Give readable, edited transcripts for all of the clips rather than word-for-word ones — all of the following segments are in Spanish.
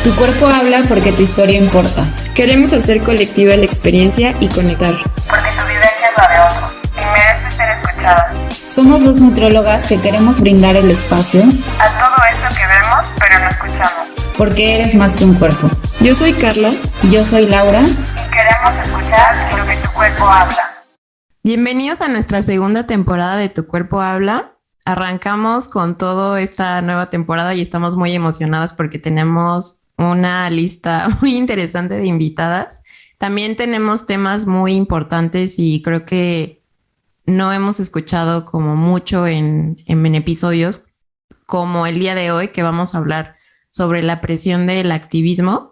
Tu cuerpo habla porque tu historia importa. Queremos hacer colectiva la experiencia y conectar. Porque tu vivencia es la de otro y merece ser escuchada. Somos dos nutriólogas que queremos brindar el espacio A todo eso que vemos, pero no escuchamos. porque eres más que un cuerpo. Yo soy Carla. Y yo soy Laura. Y queremos escuchar lo que tu cuerpo habla. Bienvenidos a nuestra segunda temporada de Tu Cuerpo Habla. Arrancamos con toda esta nueva temporada y estamos muy emocionadas porque tenemos una lista muy interesante de invitadas. También tenemos temas muy importantes y creo que no hemos escuchado como mucho en episodios como el día de hoy, que vamos a hablar sobre la presión del activismo.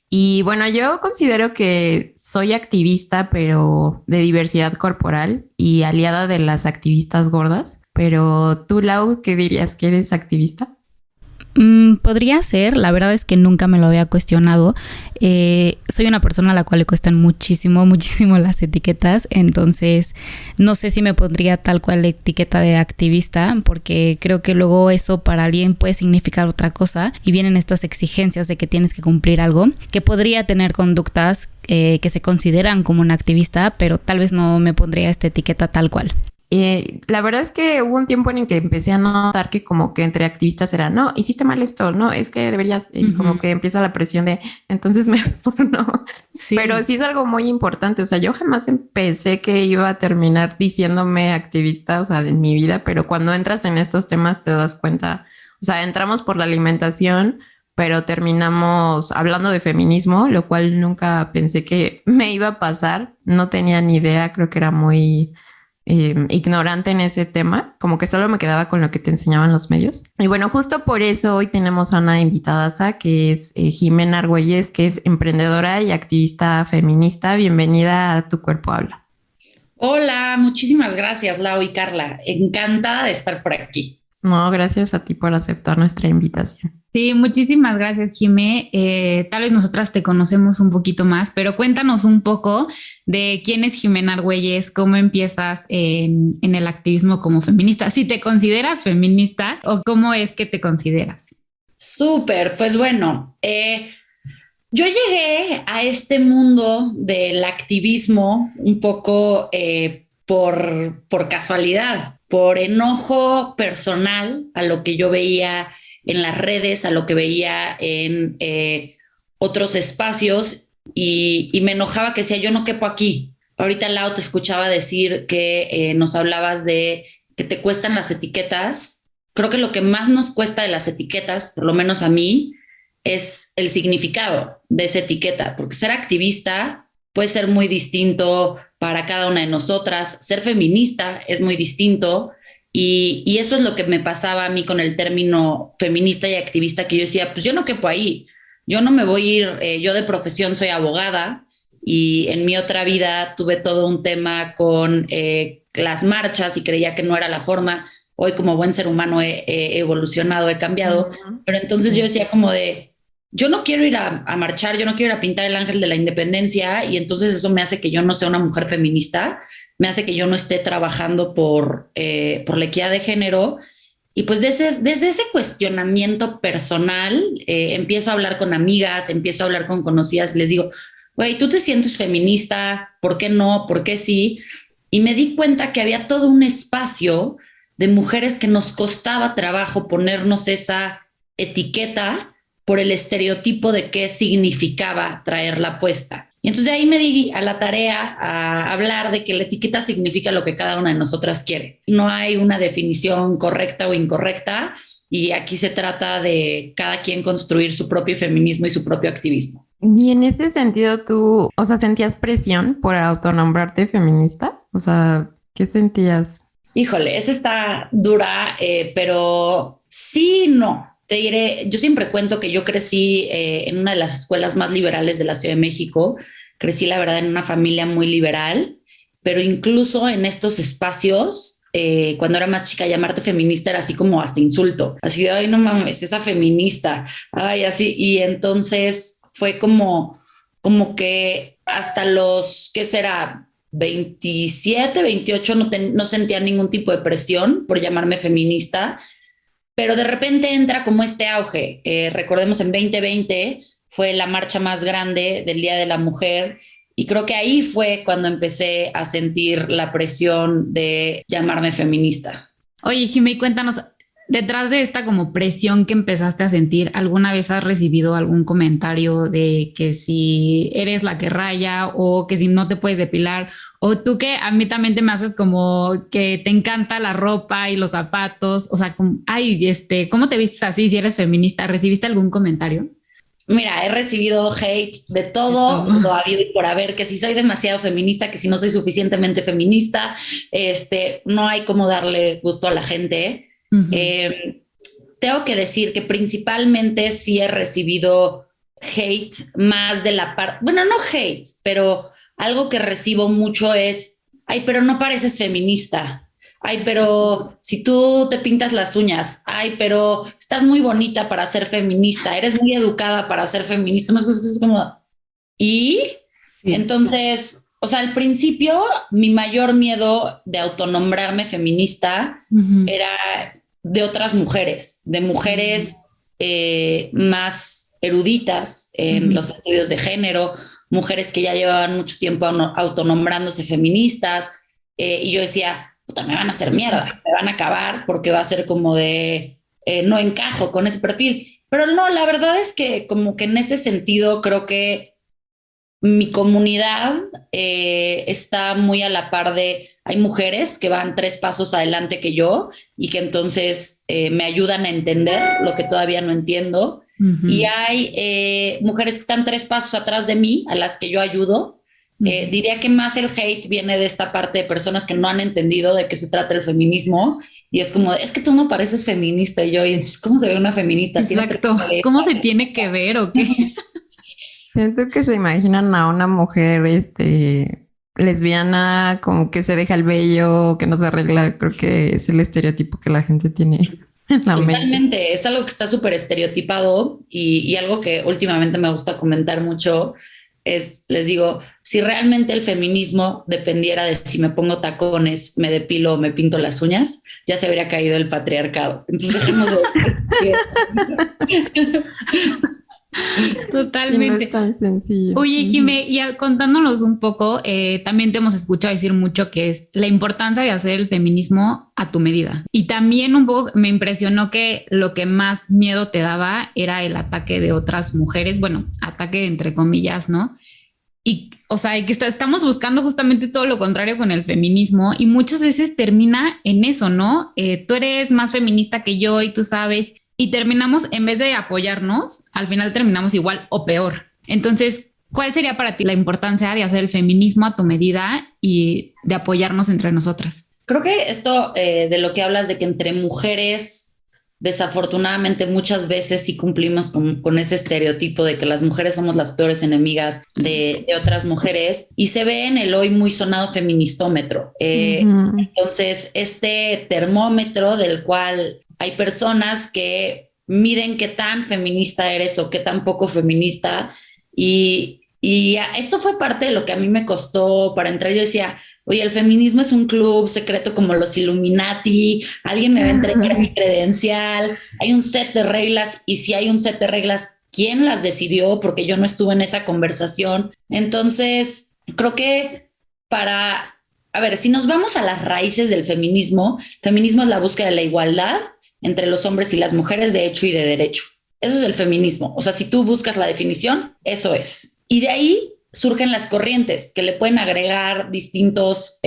Y bueno, yo considero que soy activista, pero de diversidad corporal y aliada de las activistas gordas. Pero tú, Lau, ¿qué dirías? ¿Que eres activista? Podría ser, la verdad es que nunca me lo había cuestionado. Soy una persona a la cual le cuestan muchísimo las etiquetas, entonces no sé si me pondría tal cual la etiqueta de activista, porque creo que luego eso para alguien puede significar otra cosa y vienen estas exigencias de que tienes que cumplir algo, que podría tener conductas que se consideran como un activista, pero tal vez no me pondría esta etiqueta tal cual. La verdad es que hubo un tiempo en el que empecé a notar que como que entre activistas era, no, hiciste mal esto, no, es que deberías, y como que empieza la presión de, entonces mejor no. Sí. Pero sí es algo muy importante, o sea, yo jamás pensé que iba a terminar diciéndome activista, o sea, en mi vida, pero cuando entras en estos temas te das cuenta, o sea, entramos por la alimentación, pero terminamos hablando de feminismo, lo cual nunca pensé que me iba a pasar, no tenía ni idea, creo que era muy ignorante en ese tema, como que solo me quedaba con lo que te enseñaban los medios. Y bueno, justo por eso hoy tenemos a una invitada que es Jimena Argüelles, que es emprendedora y activista feminista. Bienvenida a Tu Cuerpo Habla. Hola, muchísimas gracias, Lau y Carla. Encantada de estar por aquí. No, gracias a ti por aceptar nuestra invitación. Sí, muchísimas gracias, Jimé. Tal vez nosotras te conocemos un poquito más, pero cuéntanos un poco de quién es Jimena Argüelles, cómo empiezas en el activismo como feminista, si te consideras feminista o cómo es que te consideras. Súper, pues bueno, yo llegué a este mundo del activismo un poco por casualidad, por enojo personal a lo que yo veía en las redes, a lo que veía en otros espacios y me enojaba que decía, yo no quepo aquí. Ahorita, Lau, te escuchaba decir que nos hablabas de que te cuestan las etiquetas. Creo que lo que más nos cuesta de las etiquetas, por lo menos a mí, es el significado de esa etiqueta, porque ser activista puede ser muy distinto para cada una de nosotras, ser feminista es muy distinto y eso es lo que me pasaba a mí con el término feminista y activista, que yo decía, pues yo no quepo ahí, yo no me voy a ir, yo de profesión soy abogada y en mi otra vida tuve todo un tema con las marchas y creía que no era la forma. Hoy como buen ser humano he evolucionado, he cambiado, pero entonces yo decía como de, yo no quiero ir a marchar, yo no quiero ir a pintar el ángel de la independencia y entonces eso me hace que yo no sea una mujer feminista, me hace que yo no esté trabajando por la equidad de género y pues desde ese cuestionamiento personal empiezo a hablar con amigas, empiezo a hablar con conocidas y les digo, güey, ¿tú te sientes feminista? ¿Por qué no? ¿Por qué sí? Y me di cuenta que había todo un espacio de mujeres que nos costaba trabajo ponernos esa etiqueta por el estereotipo de qué significaba traerla puesta. Y entonces de ahí me di a la tarea a hablar de que la etiqueta significa lo que cada una de nosotras quiere. No hay una definición correcta o incorrecta y aquí se trata de cada quien construir su propio feminismo y su propio activismo. Y en ese sentido tú, o sea, ¿sentías presión por autonombrarte feminista? O sea, ¿qué sentías? Híjole, esa está dura, pero sí, no. Te diré, yo siempre cuento que yo crecí en una de las escuelas más liberales de la Ciudad de México. Crecí, la verdad, en una familia muy liberal, pero incluso en estos espacios, cuando era más chica, llamarte feminista era así como hasta insulto. Así de, ay, no mames, esa feminista. Ay, así. Y entonces fue como que hasta los, ¿qué será? 27, 28, no sentía ningún tipo de presión por llamarme feminista. Pero de repente entra como este auge. Recordemos en 2020 fue la marcha más grande del Día de la Mujer. Y creo que ahí fue cuando empecé a sentir la presión de llamarme feminista. Oye, Jimé, cuéntanos, detrás de esta como presión que empezaste a sentir, ¿alguna vez has recibido algún comentario de que si eres la que raya o que si no te puedes depilar? O tú que a mí también te me haces como que te encanta la ropa y los zapatos, o sea, como, ay, ¿cómo te vistes así si eres feminista? ¿Recibiste algún comentario? Mira, he recibido hate de todo lo habido y por haber, que si soy demasiado feminista, que si no soy suficientemente feminista, no hay como darle gusto a la gente. Tengo que decir que principalmente sí he recibido hate más de la parte, bueno, no hate, pero algo que recibo mucho es, ay, pero no pareces feminista. Ay, pero si tú te pintas las uñas, ay, pero estás muy bonita para ser feminista, eres muy educada para ser feminista, más cosas como... Y sí. Entonces, o sea, al principio mi mayor miedo de autonombrarme feminista era de otras mujeres, de mujeres más eruditas en los estudios de género, mujeres que ya llevaban mucho tiempo autonombrándose feministas, y yo decía, puta, me van a hacer mierda, me van a acabar porque va a ser como de no encajo con ese perfil. Pero no, la verdad es que como que en ese sentido creo que mi comunidad está muy a la par de, hay mujeres que van 3 pasos adelante que yo y que entonces me ayudan a entender lo que todavía no entiendo. Y hay mujeres que están 3 pasos atrás de mí, a las que yo ayudo. Diría que más el hate viene de esta parte de personas que no han entendido de qué se trata el feminismo y es como, es que tú no pareces feminista y yo, ¿cómo se ve una feminista? Exacto, ¿cómo se tiene que ver o qué? Siento que se imaginan a una mujer lesbiana como que se deja el vello, que no se arregla. Creo que es el estereotipo que la gente tiene en la mente. Totalmente, es algo que está súper estereotipado y algo que últimamente me gusta comentar mucho es, les digo, si realmente el feminismo dependiera de si me pongo tacones, me depilo o me pinto las uñas, ya se habría caído el patriarcado. Entonces dejemos de... Totalmente. No es tan sencillo. Oye, Jimé, y contándonos un poco, también te hemos escuchado decir mucho que es la importancia de hacer el feminismo a tu medida. Y también un poco me impresionó que lo que más miedo te daba era el ataque de otras mujeres, bueno, ataque entre comillas, ¿no? Y, o sea, que estamos buscando justamente todo lo contrario con el feminismo y muchas veces termina en eso, ¿no? Tú eres más feminista que yo y tú sabes... Y terminamos, en vez de apoyarnos, al final terminamos igual o peor. Entonces, ¿cuál sería para ti la importancia de hacer el feminismo a tu medida y de apoyarnos entre nosotras? Creo que esto de lo que hablas de que entre mujeres, desafortunadamente muchas veces sí cumplimos con ese estereotipo de que las mujeres somos las peores enemigas de otras mujeres y se ve en el hoy muy sonado feministómetro. Entonces, este termómetro del cual... Hay personas que miden qué tan feminista eres o qué tan poco feminista y esto fue parte de lo que a mí me costó para entrar. Yo decía, oye, el feminismo es un club secreto como los Illuminati, alguien me va a entregar mi credencial, hay un set de reglas y si hay un set de reglas, ¿quién las decidió? Porque yo no estuve en esa conversación. Entonces, creo que a ver, si nos vamos a las raíces del feminismo es la búsqueda de la igualdad entre los hombres y las mujeres de hecho y de derecho. Eso es el feminismo. O sea, si tú buscas la definición, eso es. Y de ahí surgen las corrientes que le pueden agregar distintos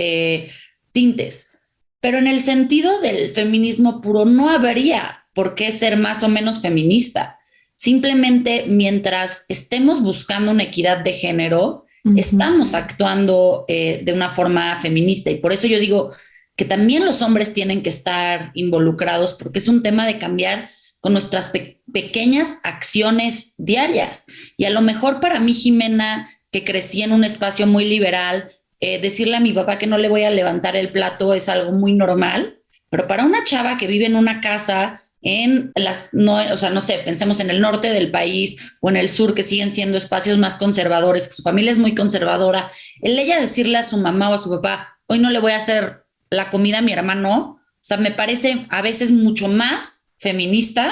tintes. Pero en el sentido del feminismo puro, no habría por qué ser más o menos feminista. Simplemente mientras estemos buscando una equidad de género, estamos actuando de una forma feminista. Y por eso yo digo que también los hombres tienen que estar involucrados porque es un tema de cambiar con nuestras pequeñas acciones diarias. Y a lo mejor para mí, Jimena, que crecí en un espacio muy liberal, decirle a mi papá que no le voy a levantar el plato es algo muy normal, pero para una chava que vive en una casa no sé, pensemos en el norte del país o en el sur, que siguen siendo espacios más conservadores, que su familia es muy conservadora, ella decirle a su mamá o a su papá, hoy no le voy a hacer la comida a mi hermano, o sea, me parece a veces mucho más feminista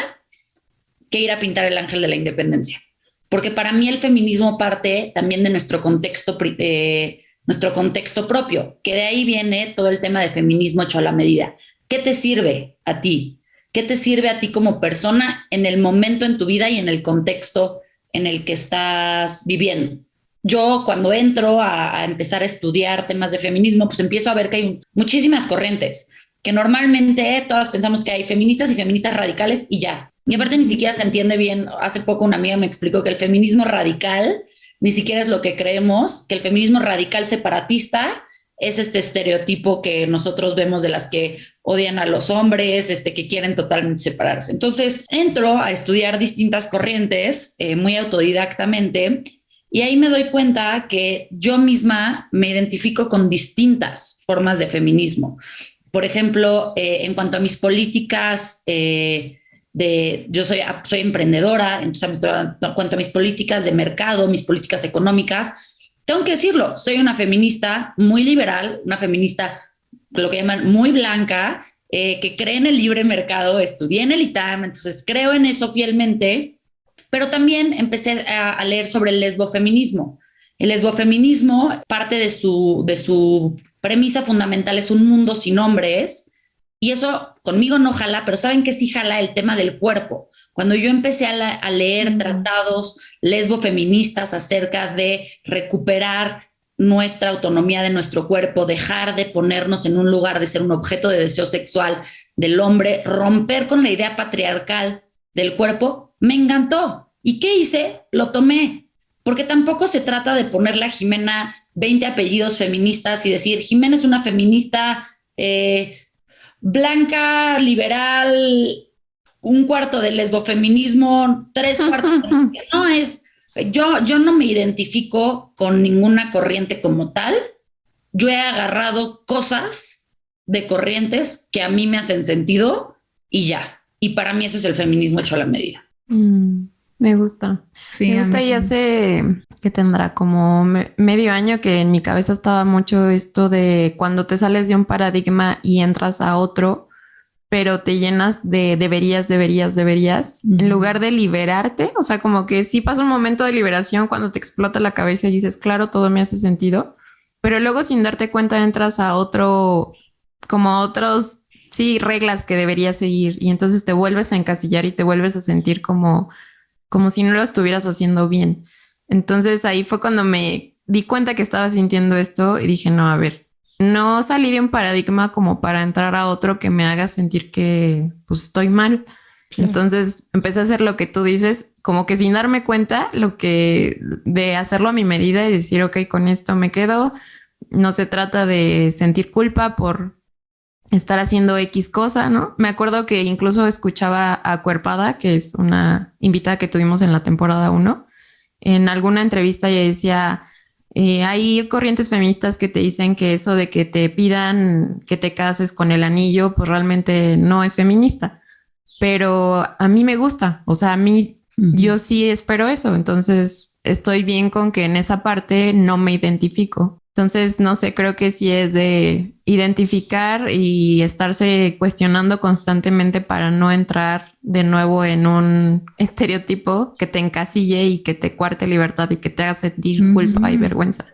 que ir a pintar el ángel de la independencia. porque para mí el feminismo parte también de nuestro contexto propio, que de ahí viene todo el tema de feminismo hecho a la medida. ¿Qué te sirve a ti? ¿Qué te sirve a ti como persona en el momento en tu vida y en el contexto en el que estás viviendo? Yo cuando entro a empezar a estudiar temas de feminismo, pues empiezo a ver que hay muchísimas corrientes, que normalmente todas pensamos que hay feministas y feministas radicales y ya. Y aparte ni siquiera se entiende bien. Hace poco una amiga me explicó que el feminismo radical ni siquiera es lo que creemos, que el feminismo radical separatista es este estereotipo que nosotros vemos de las que odian a los hombres, que quieren totalmente separarse. Entonces entro a estudiar distintas corrientes muy autodidactamente y ahí me doy cuenta que yo misma me identifico con distintas formas de feminismo. Por ejemplo, en cuanto a mis políticas, yo soy emprendedora, entonces en cuanto a mis políticas de mercado, mis políticas económicas, tengo que decirlo, soy una feminista muy liberal, una feminista, lo que llaman muy blanca, que cree en el libre mercado, estudié en el ITAM, entonces creo en eso fielmente, pero también empecé a leer sobre el lesbofeminismo. El lesbofeminismo, parte de su premisa fundamental es un mundo sin hombres, y eso conmigo no jala, pero saben que sí jala el tema del cuerpo. Cuando yo empecé a leer tratados lesbofeministas acerca de recuperar nuestra autonomía de nuestro cuerpo, dejar de ponernos en un lugar de ser un objeto de deseo sexual del hombre, romper con la idea patriarcal del cuerpo, me encantó. ¿Y qué hice? Lo tomé. Porque tampoco se trata de ponerle a Jimena 20 apellidos feministas y decir, Jimena es una feminista blanca, liberal, un cuarto de lesbofeminismo, 3/4. No es, yo no me identifico con ninguna corriente como tal. Yo he agarrado cosas de corrientes que a mí me hacen sentido y ya. Y para mí eso es el feminismo hecho a la medida. Me gusta. Sí, me gusta y hace que tendrá como medio año que en mi cabeza estaba mucho esto de cuando te sales de un paradigma y entras a otro, pero te llenas de deberías, en lugar de liberarte. O sea, como que sí pasa un momento de liberación cuando te explota la cabeza y dices, claro, todo me hace sentido, pero luego sin darte cuenta entras a otro, como otros, sí, reglas que deberías seguir y entonces te vuelves a encasillar y te vuelves a sentir como si no lo estuvieras haciendo bien. Entonces ahí fue cuando me di cuenta que estaba sintiendo esto y dije, no, a ver, no salí de un paradigma como para entrar a otro que me haga sentir que pues estoy mal. Claro. Entonces empecé a hacer lo que tú dices, como que sin darme cuenta, de hacerlo a mi medida y decir, ok, con esto me quedo. No se trata de sentir culpa por estar haciendo X cosa, ¿no? Me acuerdo que incluso escuchaba a Cuerpada, que es una invitada que tuvimos en la temporada 1. En alguna entrevista ella decía, hay corrientes feministas que te dicen que eso de que te pidan que te cases con el anillo, pues realmente no es feminista. Pero a mí me gusta, o sea, a mí yo sí espero eso, entonces estoy bien con que en esa parte no me identifico. Entonces, no sé, creo que sí es de identificar y estarse cuestionando constantemente para no entrar de nuevo en un estereotipo que te encasille y que te cuarte libertad y que te haga sentir culpa y vergüenza.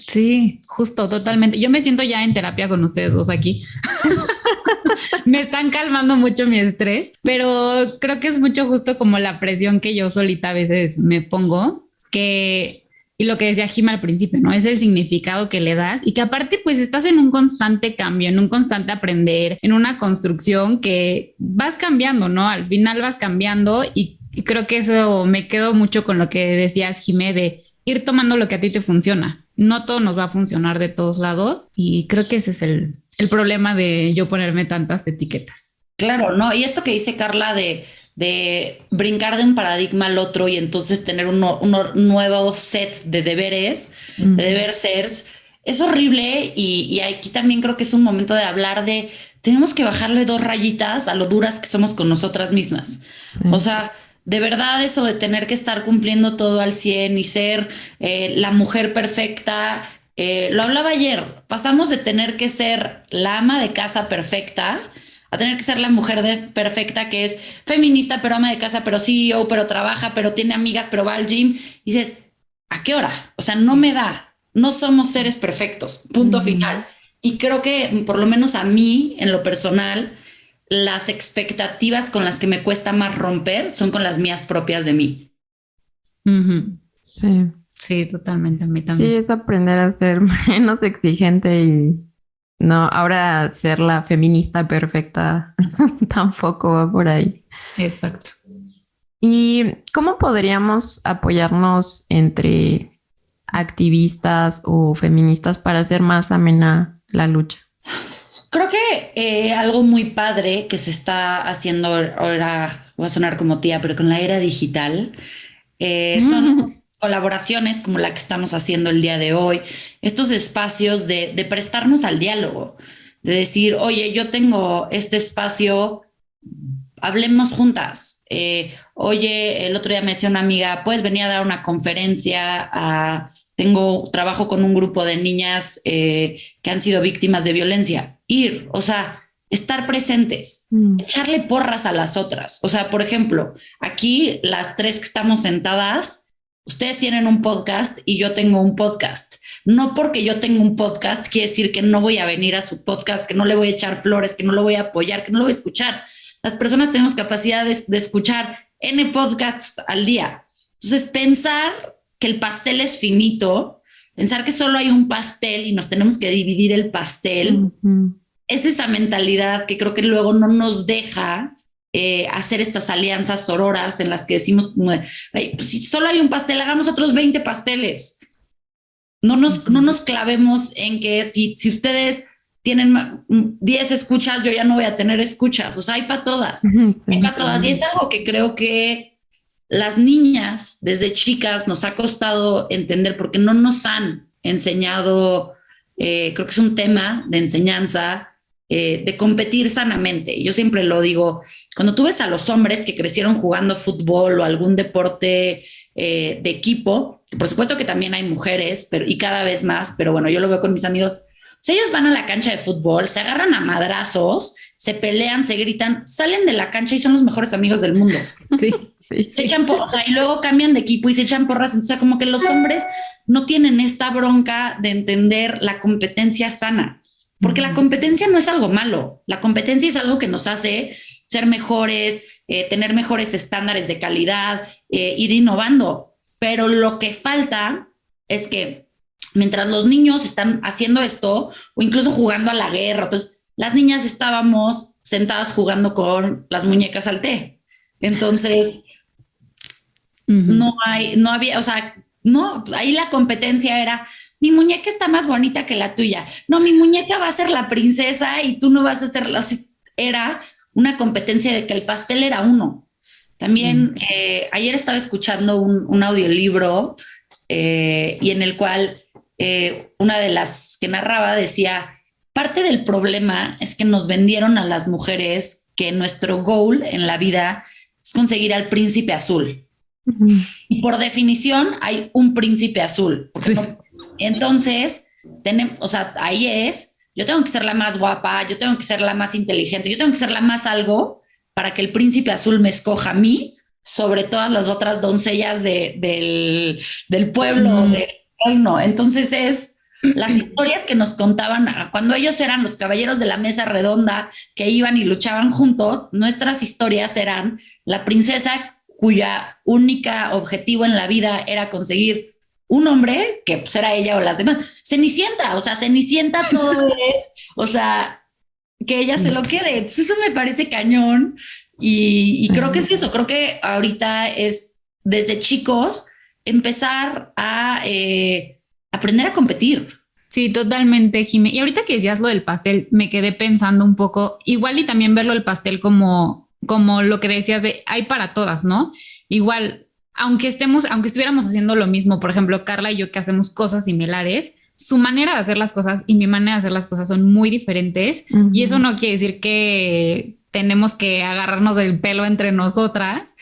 Sí, justo, totalmente. Yo me siento ya en terapia con ustedes dos aquí. Me están calmando mucho mi estrés, pero creo que es mucho justo como la presión que yo solita a veces me pongo, y lo que decía Jima al principio, ¿no? Es el significado que le das y que aparte pues estás en un constante cambio, en un constante aprender, en una construcción que vas cambiando, ¿no? Al final vas cambiando y creo que eso me quedo mucho con lo que decías, Jimé, de ir tomando lo que a ti te funciona. No todo nos va a funcionar de todos lados y creo que ese es el problema de yo ponerme tantas etiquetas. Claro, ¿no? Y esto que dice Carla de brincar de un paradigma al otro y entonces tener un nuevo set de deberes, de deber seres, es horrible y aquí también creo que es un momento de hablar de tenemos que bajarle 2 rayitas a lo duras que somos con nosotras mismas. Sí. O sea, de verdad eso de tener que estar cumpliendo todo al 100 y ser la mujer perfecta, lo hablaba ayer, pasamos de tener que ser la ama de casa perfecta a tener que ser la mujer perfecta que es feminista, pero ama de casa, pero CEO, pero trabaja, pero tiene amigas, pero va al gym. Y dices, ¿a qué hora? O sea, no me da. No somos seres perfectos, punto final. Y creo que por lo menos a mí, en lo personal, las expectativas con las que me cuesta más romper son con las mías propias de mí. Sí. Sí, totalmente, a mí también. Sí, es aprender a ser menos exigente y no, ahora ser la feminista perfecta tampoco va por ahí. Exacto. ¿Y cómo podríamos apoyarnos entre activistas o feministas para hacer más amena la lucha? Creo que algo muy padre que se está haciendo ahora, voy a sonar como tía, pero con la era digital, son colaboraciones como la que estamos haciendo el día de hoy, estos espacios de prestarnos al diálogo, de decir, oye, yo tengo este espacio, hablemos juntas. Oye, el otro día me decía una amiga, puedes venir a dar una conferencia, trabajo con un grupo de niñas que han sido víctimas de violencia. Ir, o sea, estar presentes, echarle porras a las otras. O sea, por ejemplo, aquí las tres que estamos sentadas, ustedes tienen un podcast y yo tengo un podcast. No porque yo tengo un podcast quiere decir que no voy a venir a su podcast, que no le voy a echar flores, que no lo voy a apoyar, que no lo voy a escuchar. Las personas tenemos capacidad de escuchar N podcasts al día. Entonces, pensar que el pastel es finito, pensar que solo hay un pastel y nos tenemos que dividir el pastel, es esa mentalidad que creo que luego no nos deja hacer estas alianzas sororas en las que decimos, pues si solo hay un pastel, hagamos otros 20 pasteles. No nos clavemos en que si ustedes tienen 10 escuchas, yo ya no voy a tener escuchas. O sea, hay para todas. Hay para todas. Y es algo que creo que las niñas desde chicas nos ha costado entender porque no nos han enseñado, creo que es un tema de enseñanza, de competir sanamente. Yo siempre lo digo, cuando tú ves a los hombres que crecieron jugando fútbol o algún deporte de equipo, por supuesto que también hay mujeres, y cada vez más, pero bueno, yo lo veo con mis amigos. O sea, ellos van a la cancha de fútbol, se agarran a madrazos, se pelean, se gritan, salen de la cancha y son los mejores amigos del mundo. Sí. Se echan porras, y luego cambian de equipo y se echan porras. Entonces, como que los hombres no tienen esta bronca de entender la competencia sana, porque la competencia no es algo malo. La competencia es algo que nos hace ser mejores, tener mejores estándares de calidad, ir innovando. Pero lo que falta es que mientras los niños están haciendo esto o incluso jugando a la guerra, entonces las niñas estábamos sentadas jugando con las muñecas al té. Entonces, no había, o sea, no, ahí la competencia era, mi muñeca está más bonita que la tuya. No, mi muñeca va a ser la princesa y tú no vas a ser la... Era una competencia de que el pastel era uno. También ayer estaba escuchando un audiolibro y en el cual una de las que narraba decía, parte del problema es que nos vendieron a las mujeres que nuestro goal en la vida es conseguir al príncipe azul. Y por definición hay un príncipe azul. Sí. Entonces, o sea, ahí es, yo tengo que ser la más guapa, yo tengo que ser la más inteligente, yo tengo que ser la más algo para que el príncipe azul me escoja a mí sobre todas las otras doncellas del pueblo, del reino. Entonces es las historias que nos contaban cuando ellos eran los caballeros de la mesa redonda que iban y luchaban juntos. Nuestras historias eran la princesa cuya única objetivo en la vida era conseguir un hombre que pues era ella o las demás. Cenicienta, o sea, Cenicienta todo es, o sea, que ella se lo quede. Entonces eso me parece cañón y creo que es eso. Creo que ahorita es desde chicos empezar a aprender a competir. Sí, totalmente, Jimé. Y ahorita que decías lo del pastel, me quedé pensando un poco, igual y también verlo el pastel como lo que decías de hay para todas, ¿no? Igual, aunque estuviéramos haciendo lo mismo, por ejemplo, Carla y yo que hacemos cosas similares, su manera de hacer las cosas y mi manera de hacer las cosas son muy diferentes. Y eso no quiere decir que tenemos que agarrarnos del pelo entre nosotras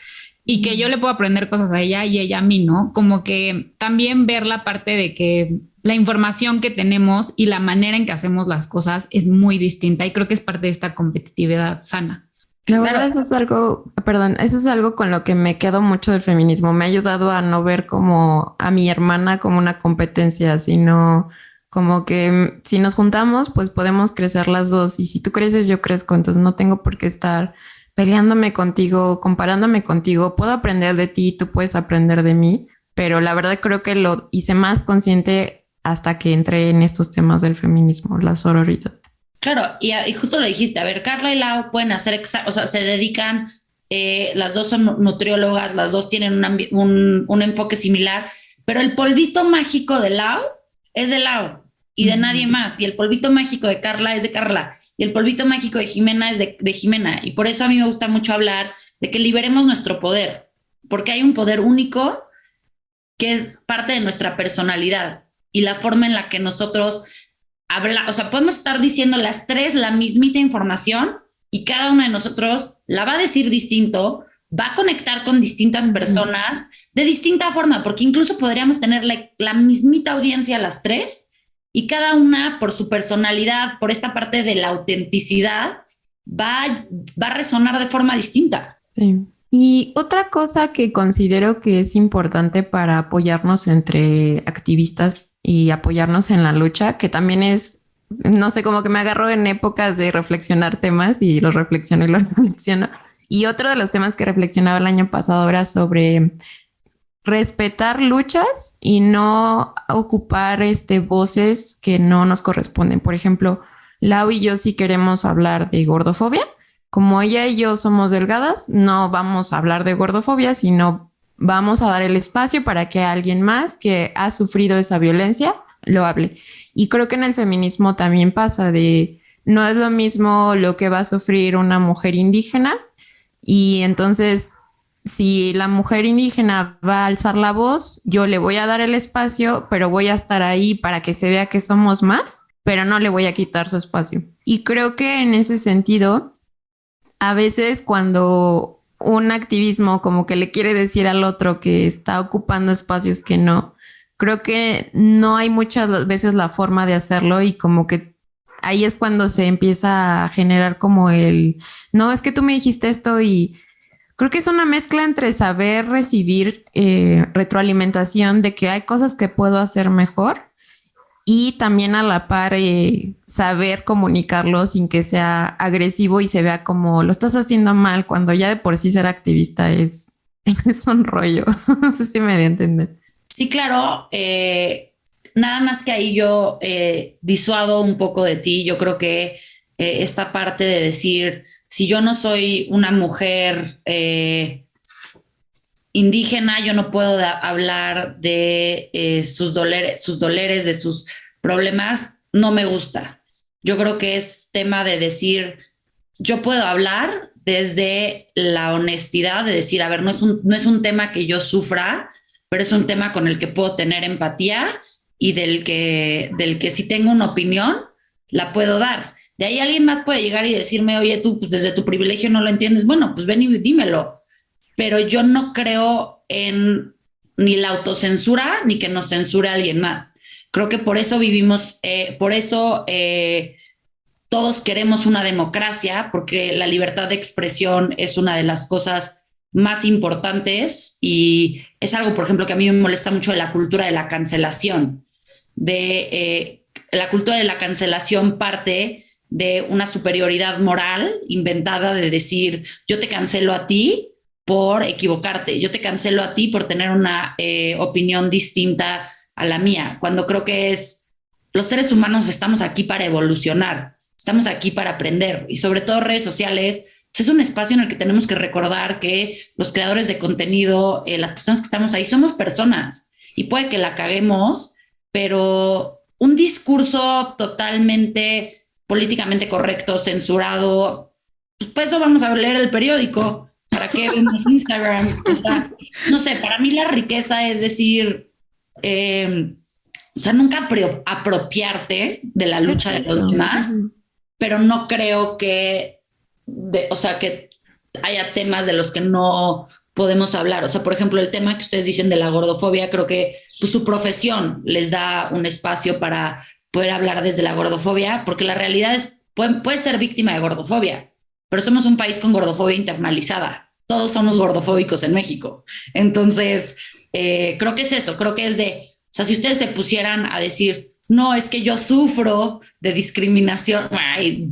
y que yo le puedo aprender cosas a ella y ella a mí, ¿no? Como que también ver la parte de que la información que tenemos y la manera en que hacemos las cosas es muy distinta y creo que es parte de esta competitividad sana. La verdad, eso es algo, perdón, eso es algo con lo que me quedo mucho del feminismo. Me ha ayudado a no ver como a mi hermana como una competencia, sino como que si nos juntamos, pues podemos crecer las dos. Y si tú creces, yo crezco. Entonces no tengo por qué estar peleándome contigo, comparándome contigo. Puedo aprender de ti, tú puedes aprender de mí. Pero la verdad creo que lo hice más consciente hasta que entré en estos temas del feminismo, la sororidad. Claro, y justo lo dijiste, a ver, Carla y Lau pueden hacer, o sea, se dedican, las dos son nutriólogas, las dos tienen un enfoque similar, pero el polvito mágico de Lau es de Lau y de nadie más, y el polvito mágico de Carla es de Carla, y el polvito mágico de Jimena es de Jimena, y por eso a mí me gusta mucho hablar de que liberemos nuestro poder, porque hay un poder único que es parte de nuestra personalidad y la forma en la que nosotros o sea, podemos estar diciendo las tres la mismita información y cada una de nosotros la va a decir distinto, va a conectar con distintas personas de distinta forma, porque incluso podríamos tener la mismita audiencia las tres y cada una por su personalidad, por esta parte de la autenticidad, va a resonar de forma distinta. Sí. Y otra cosa que considero que es importante para apoyarnos entre activistas y apoyarnos en la lucha, que también es, no sé, como que me agarro en épocas de reflexionar temas y los reflexiono y los reflexiono. Y otro de los temas que reflexionaba el año pasado era sobre respetar luchas y no ocupar voces que no nos corresponden. Por ejemplo, Lau y yo sí queremos hablar de gordofobia. Como ella y yo somos delgadas, no vamos a hablar de gordofobia, sino vamos a dar el espacio para que alguien más que ha sufrido esa violencia lo hable. Y creo que en el feminismo también pasa de no es lo mismo lo que va a sufrir una mujer indígena y entonces si la mujer indígena va a alzar la voz, yo le voy a dar el espacio, pero voy a estar ahí para que se vea que somos más, pero no le voy a quitar su espacio. Y creo que en ese sentido, a veces cuando un activismo como que le quiere decir al otro que está ocupando espacios que no, creo que no hay muchas veces la forma de hacerlo y como que ahí es cuando se empieza a generar como no, es que tú me dijiste esto y creo que es una mezcla entre saber recibir retroalimentación de que hay cosas que puedo hacer mejor y también a la par saber comunicarlo sin que sea agresivo y se vea como lo estás haciendo mal cuando ya de por sí ser activista es un rollo. No sé si me di a entender. Sí, claro. Nada más que ahí yo disuado un poco de ti. Yo creo que esta parte de decir, si yo no soy una mujer indígena, yo no puedo hablar de sus doleres, de sus problemas, no me gusta. Yo creo que es tema de decir, yo puedo hablar desde la honestidad, de decir, a ver, no es un tema que yo sufra, pero es un tema con el que puedo tener empatía y del que si tengo una opinión, la puedo dar. De ahí alguien más puede llegar y decirme, oye, tú pues desde tu privilegio no lo entiendes. Bueno, pues ven y dímelo. Pero yo no creo en ni la autocensura ni que nos censure a alguien más. Creo que por eso vivimos, todos queremos una democracia, porque la libertad de expresión es una de las cosas más importantes y es algo, por ejemplo, que a mí me molesta mucho de la cultura de la cancelación. La cultura de la cancelación parte de una superioridad moral inventada de decir, yo te cancelo a ti por equivocarte, yo te cancelo a ti por tener una opinión distinta a la mía, cuando creo que los seres humanos estamos aquí para evolucionar, estamos aquí para aprender y sobre todo redes sociales es un espacio en el que tenemos que recordar que los creadores de contenido, las personas que estamos ahí, somos personas y puede que la caguemos, pero un discurso totalmente políticamente correcto, censurado, pues eso vamos a leer el periódico. ¿Para qué vemos Instagram? O sea, no sé, para mí la riqueza es decir, o sea, nunca apropiarte de la lucha de los demás, pero no creo que, que haya temas de los que no podemos hablar. O sea, por ejemplo, el tema que ustedes dicen de la gordofobia, creo que pues, su profesión les da un espacio para poder hablar desde la gordofobia, porque la realidad es, puedes ser víctima de gordofobia, pero somos un país con gordofobia internalizada. Todos somos gordofóbicos en México. Entonces, creo que es eso, creo que es de, o sea, si ustedes se pusieran a decir, no, es que yo sufro de discriminación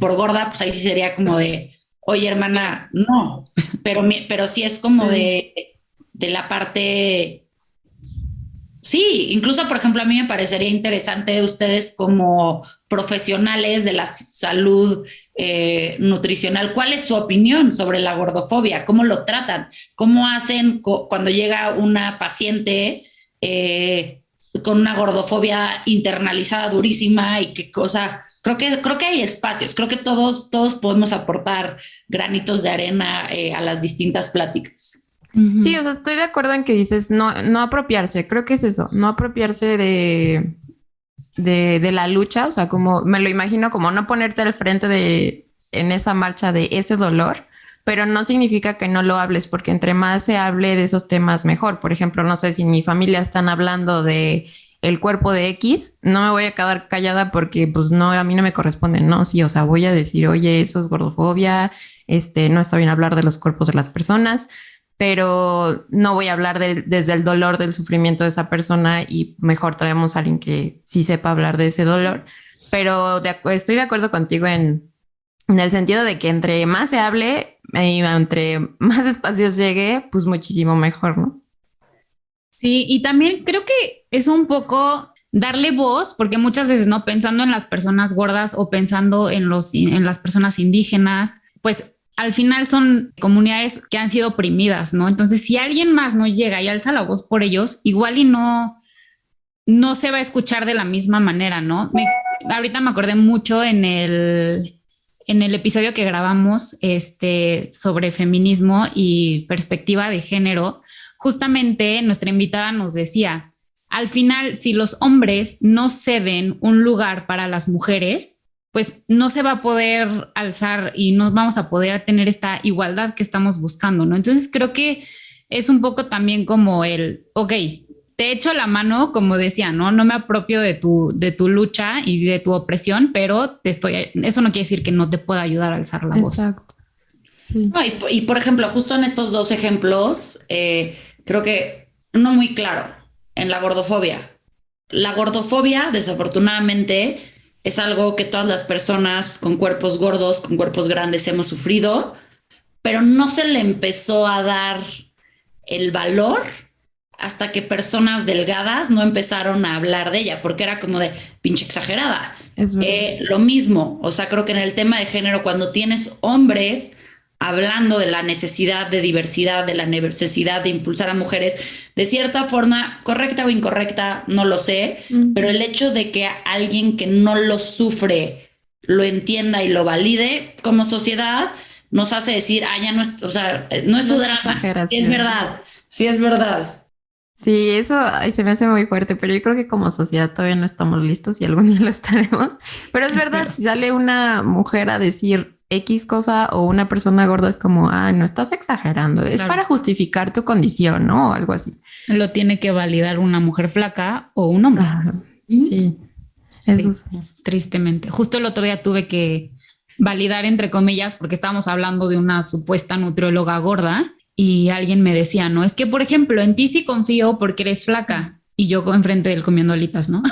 por gorda, pues ahí sí sería como de, oye, hermana, no, pero sí es como de la parte. Sí, incluso, por ejemplo, a mí me parecería interesante ustedes como profesionales de la salud nutricional, ¿cuál es su opinión sobre la gordofobia? ¿Cómo lo tratan? ¿Cómo hacen cuando llega una paciente con una gordofobia internalizada durísima y qué cosa? Creo que hay espacios, creo que todos podemos aportar granitos de arena a las distintas pláticas. Sí, o sea, estoy de acuerdo en que dices no apropiarse, creo que es eso, no apropiarse de la lucha, o sea, como me lo imagino como no ponerte al frente en esa marcha de ese dolor, pero no significa que no lo hables, porque entre más se hable de esos temas mejor. Por ejemplo, no sé si en mi familia están hablando de el cuerpo de X, no me voy a quedar callada porque pues no, a mí no me corresponde, no, sí, o sea, voy a decir, oye, eso es gordofobia, no está bien hablar de los cuerpos de las personas, pero no voy a hablar desde el dolor del sufrimiento de esa persona y mejor traemos a alguien que sí sepa hablar de ese dolor. Pero estoy de acuerdo contigo en el sentido de que entre más se hable y entre más espacios llegue, pues muchísimo mejor, ¿no? Sí, y también creo que es un poco darle voz, porque muchas veces, ¿no? Pensando en las personas gordas o pensando en las personas indígenas, pues al final son comunidades que han sido oprimidas, ¿no? Entonces, si alguien más no llega y alza la voz por ellos, igual y no se va a escuchar de la misma manera, ¿no? Ahorita me acordé mucho en el episodio que grabamos sobre feminismo y perspectiva de género. Justamente nuestra invitada nos decía, al final, si los hombres no ceden un lugar para las mujeres, pues no se va a poder alzar y no vamos a poder tener esta igualdad que estamos buscando, ¿no? Entonces creo que es un poco también como ok, te echo la mano, como decía, ¿no? No me apropio de tu lucha y de tu opresión, pero eso no quiere decir que no te pueda ayudar a alzar la voz. Exacto. Sí. No, y por ejemplo, justo en estos dos ejemplos, creo que no muy claro en la gordofobia. La gordofobia, desafortunadamente, es algo que todas las personas con cuerpos gordos, con cuerpos grandes hemos sufrido, pero no se le empezó a dar el valor hasta que personas delgadas no empezaron a hablar de ella, porque era como de pinche exagerada. Lo mismo, o sea, creo que en el tema de género, cuando tienes hombres hablando de la necesidad de diversidad, de la necesidad de impulsar a mujeres, de cierta forma, correcta o incorrecta, no lo sé, pero el hecho de que alguien que no lo sufre lo entienda y lo valide como sociedad, nos hace decir, ya no es, o sea, no es su drama, sí es verdad, sí es verdad. Sí, eso se me hace muy fuerte, pero yo creo que como sociedad todavía no estamos listos y algún día lo estaremos. Pero es verdad, si sale una mujer a decir X cosa o una persona gorda, es como, no estás exagerando, es para justificar tu condición, ¿no? O algo así. Lo tiene que validar una mujer flaca o un hombre. Sí, eso sí. Tristemente. Justo el otro día tuve que validar, entre comillas, porque estábamos hablando de una supuesta nutrióloga gorda. Y alguien me decía, no, es que, por ejemplo, en ti sí confío porque eres flaca. Y yo enfrente de él comiendo alitas, ¿no?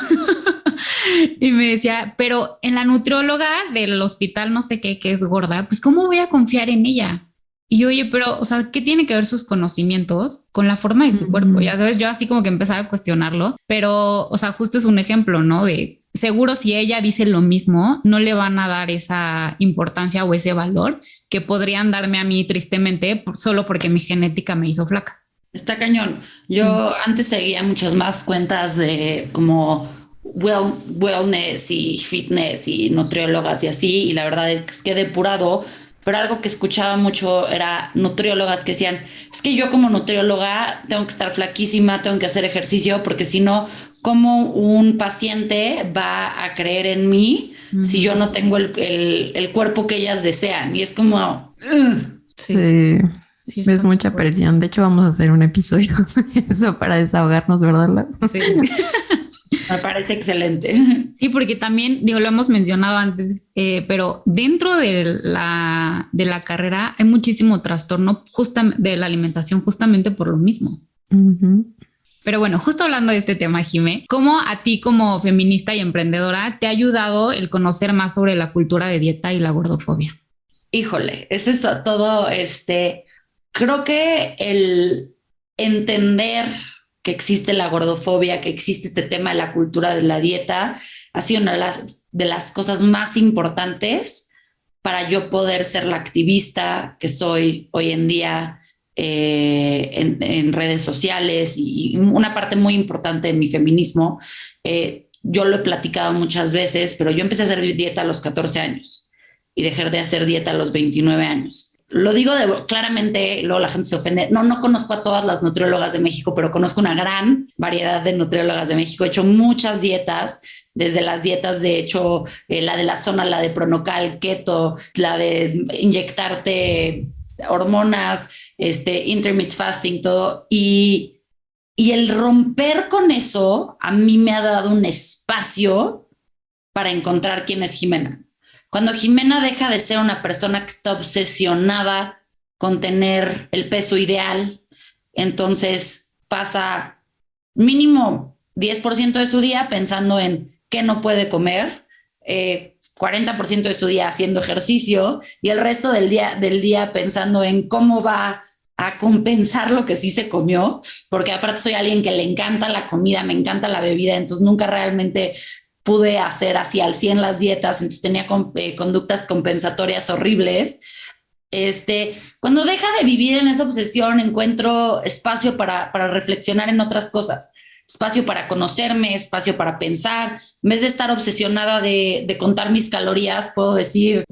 Y me decía, pero en la nutrióloga del hospital no sé qué, que es gorda, pues ¿cómo voy a confiar en ella? Y yo, oye, pero, o sea, ¿qué tiene que ver sus conocimientos con la forma de su cuerpo? Ya sabes, yo así como que empezaba a cuestionarlo, pero, o sea, justo es un ejemplo, ¿no? De seguro si ella dice lo mismo, no le van a dar esa importancia o ese valor que podrían darme a mí tristemente solo porque mi genética me hizo flaca. Está cañón. Yo antes seguía muchas más cuentas de como wellness y fitness y nutriólogas y así, y la verdad es que he depurado, pero algo que escuchaba mucho era nutriólogas que decían, es que yo como nutrióloga tengo que estar flaquísima, tengo que hacer ejercicio, porque si no, ¿cómo un paciente va a creer en mí si yo no tengo el cuerpo que ellas desean? Y es como... Sí. Sí, Es está mucha fuerte. presión. De hecho, vamos a hacer un episodio de eso para desahogarnos, ¿verdad, Lau? Sí. Me parece excelente. Sí, porque también, digo, lo hemos mencionado antes, pero dentro de la carrera hay muchísimo trastorno de la alimentación justamente por lo mismo. Ujú. Pero bueno, justo hablando de este tema, Jimé, ¿cómo a ti como feminista y emprendedora te ha ayudado el conocer más sobre la cultura de dieta y la gordofobia? Híjole, es eso todo, creo que el entender que existe la gordofobia, que existe este tema de la cultura de la dieta, ha sido una de las cosas más importantes para yo poder ser la activista que soy hoy en día en redes sociales y una parte muy importante de mi feminismo. Yo lo he platicado muchas veces, pero yo empecé a hacer dieta a los 14 años y dejé de hacer dieta a los 29 años. Lo digo claramente, luego la gente se ofende. No conozco a todas las nutriólogas de México, pero conozco una gran variedad de nutriólogas de México. He hecho muchas dietas, desde las dietas, de hecho, la de la zona, la de Pronocal, keto, la de inyectarte hormonas, intermittent fasting, todo. Y el romper con eso a mí me ha dado un espacio para encontrar quién es Jimena. Cuando Jimena deja de ser una persona que está obsesionada con tener el peso ideal, entonces pasa mínimo 10% de su día pensando en qué no puede comer, 40% de su día haciendo ejercicio y el resto del día pensando en cómo va a compensar lo que sí se comió, porque aparte soy alguien que le encanta la comida, me encanta la bebida, entonces nunca realmente pude hacer así al 100 las dietas, entonces tenía conductas compensatorias horribles. Cuando deja de vivir en esa obsesión, encuentro espacio para reflexionar en otras cosas, espacio para conocerme, espacio para pensar. En vez de estar obsesionada de contar mis calorías, puedo decir,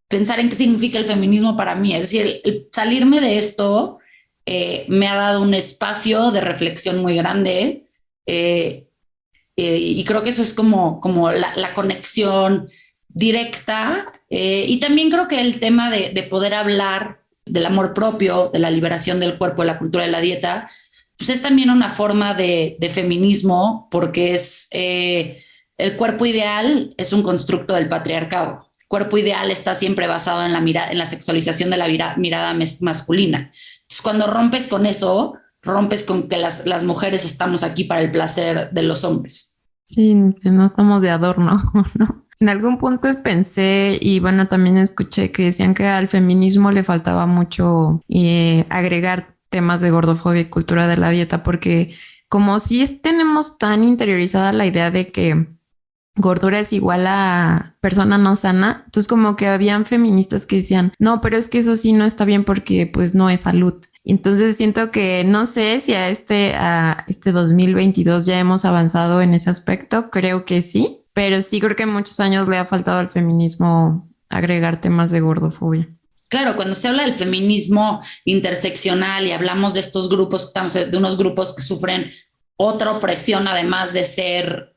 pensar en qué significa el feminismo para mí. Es decir, el salirme de esto me ha dado un espacio de reflexión muy grande. Y creo que eso es como la conexión directa. Y también creo que el tema de poder hablar del amor propio, de la liberación del cuerpo, de la cultura de la dieta, pues es también una forma de feminismo, porque es el cuerpo ideal es un constructo del patriarcado. El cuerpo ideal está siempre basado en la sexualización de la mirada masculina. Entonces, cuando rompes con eso, rompes con que las mujeres estamos aquí para el placer de los hombres. Sí, que no estamos de adorno, ¿no? En algún punto pensé, y bueno, también escuché que decían que al feminismo le faltaba mucho agregar temas de gordofobia y cultura de la dieta, porque como si tenemos tan interiorizada la idea de que gordura es igual a persona no sana, entonces como que habían feministas que decían, no, pero es que eso sí no está bien porque pues no es salud. Entonces siento que no sé si a este 2022 ya hemos avanzado en ese aspecto, creo que sí, pero sí creo que muchos años le ha faltado al feminismo agregar temas de gordofobia. Claro, cuando se habla del feminismo interseccional y hablamos de estos grupos, estamos de unos grupos que sufren otra opresión además de ser